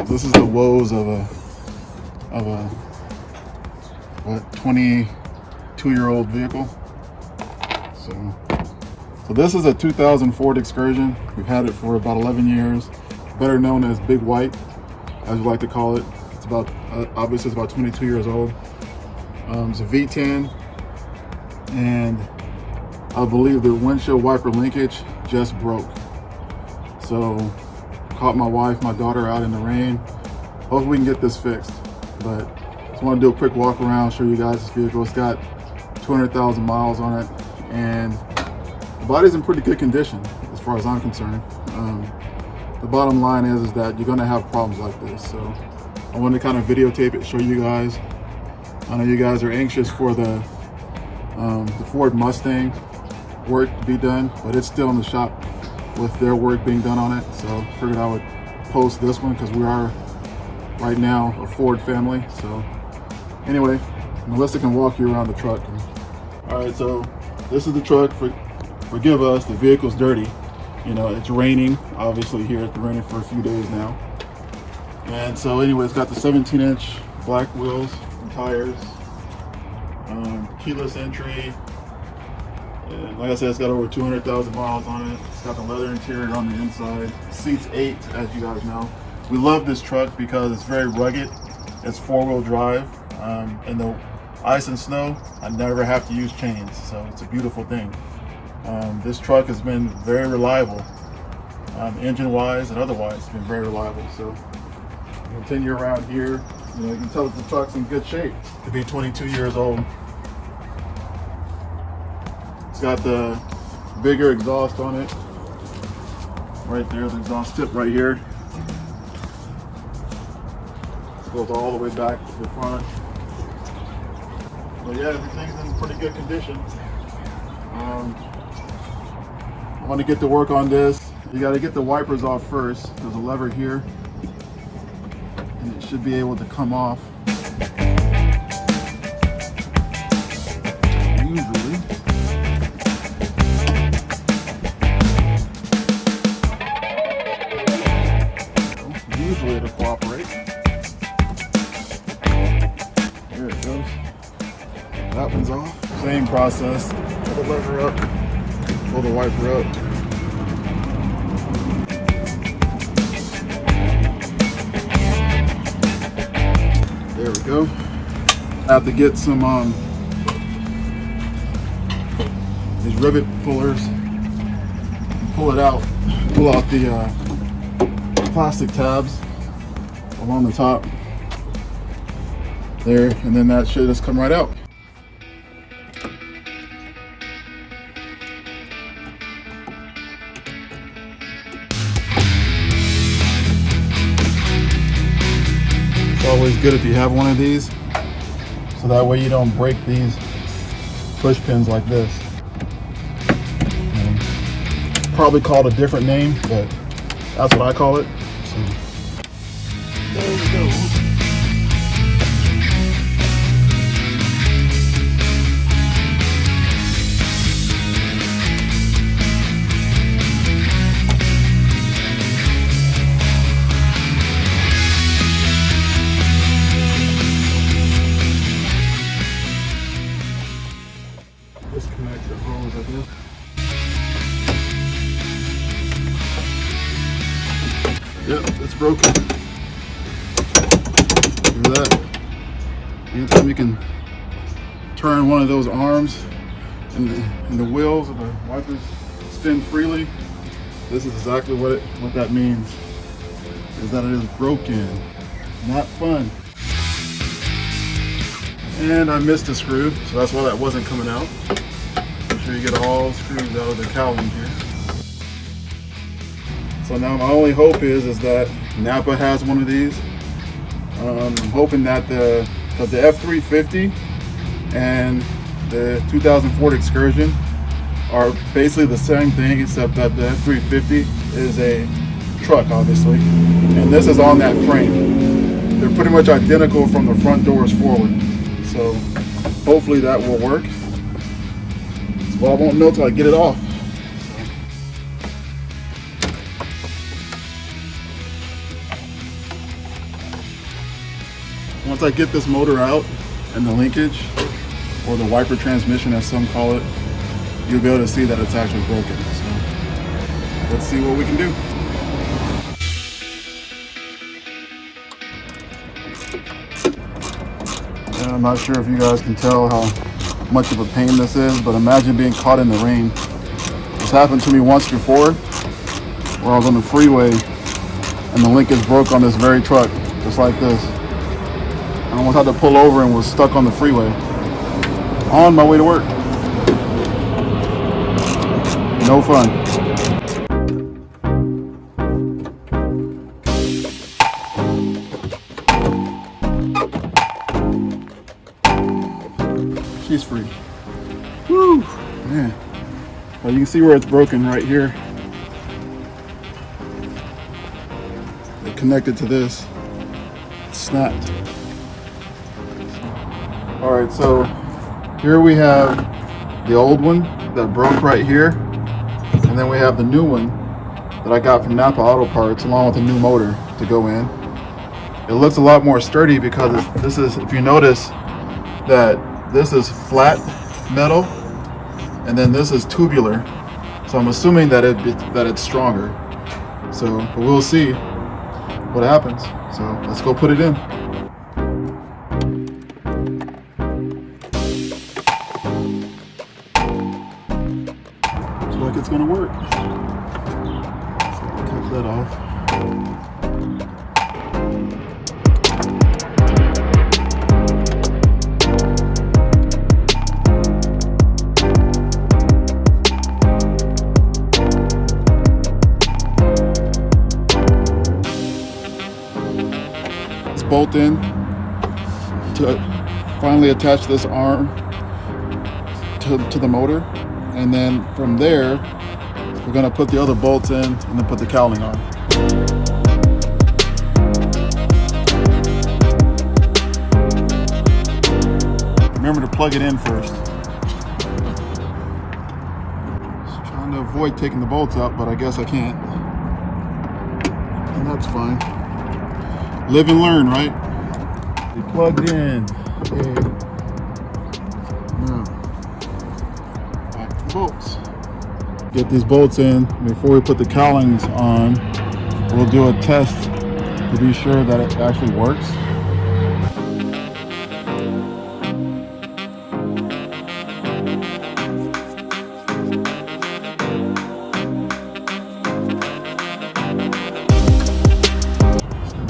This is the woes of a what, 22-year-old vehicle. So this is a 2000 Ford Excursion. We've had it for about 11 years, better known as Big White, as we like to call it. It's about obviously it's about 22 years old. It's a V10, and I believe the windshield wiper linkage just broke. So caught my wife, my daughter out in the rain. Hopefully we can get this fixed. But just want to do a quick walk around, show you guys this vehicle. It's got 200,000 miles on it, and the body's in pretty good condition as far as I'm concerned. The bottom line is that you're going to have problems like this. So I want to kind of videotape it, show you guys. I know you guys are anxious for the Ford Mustang work to be done, but it's still in the shop with their work being done on it. So I figured I would post this one because we are right now a Ford family. So anyway, Melissa can walk you around the truck. All right, so this is the truck. Forgive us, the vehicle's dirty. You know, it's raining, obviously here. It's been raining for a few days now. And so anyway, it's got the 17-inch black wheels and tires, keyless entry. And like I said, it's got over 200,000 miles on it. It's got the leather interior on the inside. Seats 8, as you guys know. We love this truck because it's very rugged. It's 4-wheel drive. In the ice and snow, I never have to use chains, so it's a beautiful thing. This truck has been very reliable, engine-wise and otherwise. It's been very reliable. So continue around here. You know, you can tell that the truck's in good shape to be 22 years old. It's got the bigger exhaust on it. Right there, the exhaust tip right here. It goes all the way back to the front. So yeah, everything's in pretty good condition. I want to get to work on this. You got to get the wipers off first. There's a lever here, and it should be able to come off. Usually it'll cooperate. There it goes. That one's off. Same process. Pull the lever up, pull the wiper up. There we go. I have to get some these rivet pullers and pull it out. Pull out the plastic tabs along the top there, and then that should just come right out. It's always good if you have one of these, so that way you don't break these push pins like this. Probably called a different name, but that's what I call it. So, there we go. Disconnect the hose, I guess. Yep, it's broken. Look at that. Anytime you can turn one of those arms and the wheels of the wipers spin freely, this is exactly what that means. Is that it is broken. Not fun. And I missed a screw, so that's why that wasn't coming out. Make sure you get all the screws out of the cowling here. So now my only hope is that Napa has one of these. I'm hoping that the F350 and the 2000 Ford Excursion are basically the same thing, except that the F350 is a truck, obviously, and this is on that frame. They're pretty much identical from the front doors forward. So hopefully that will work. Well, I won't know till I get it off. Once I get this motor out and the linkage, or the wiper transmission as some call it, you'll be able to see that it's actually broken. So let's see what we can do. And I'm not sure if you guys can tell how much of a pain this is, but imagine being caught in the rain. This happened to me once before, where I was on the freeway and the linkage broke on this very truck, just like this. I almost had to pull over and was stuck on the freeway on my way to work. No fun. She's free. Woo, man. Well, you can see where it's broken right here. It connected to this. It snapped. All right, so here we have the old one that broke right here, and then we have the new one that I got from Napa Auto Parts along with a new motor to go in. It looks a lot more sturdy because this is, if you notice, that this is flat metal and then this is tubular. So I'm assuming that it's stronger. So, but we'll see what happens. So let's go put it in. Like it's gonna work. So cut that off. Let's bolt in to finally attach this arm to the motor. And then from there, we're gonna put the other bolts in and then put the cowling on. Remember to plug it in first. Just trying to avoid taking the bolts out, but I guess I can't. And that's fine. Live and learn, right? We plugged in. Okay. Bolts. Get these bolts in. Before we put the cowlings on, we'll do a test to be sure that it actually works.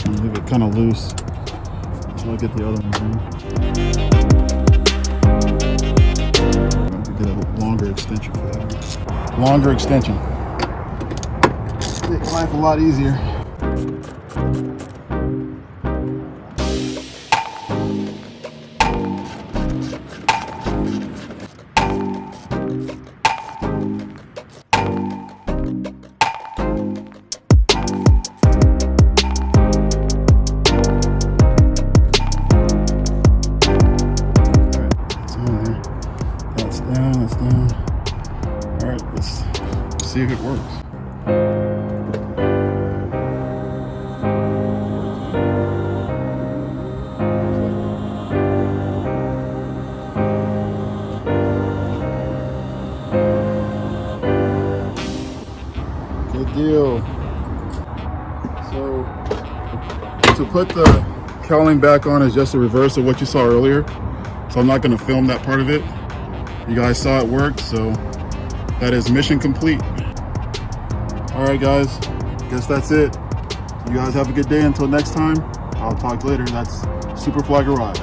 So leave it kind of loose until I get the other ones in. Get a longer extension for that. Longer extension. Make life a lot easier. That's down. All right, let's see if it works. Good deal. So to put the cowling back on is just a reverse of what you saw earlier. So I'm not going to film that part of it. You guys saw it work, so that is mission complete. All right, guys, guess that's it. You guys have a good day. Until next time, I'll talk later. That's Superfly Garage.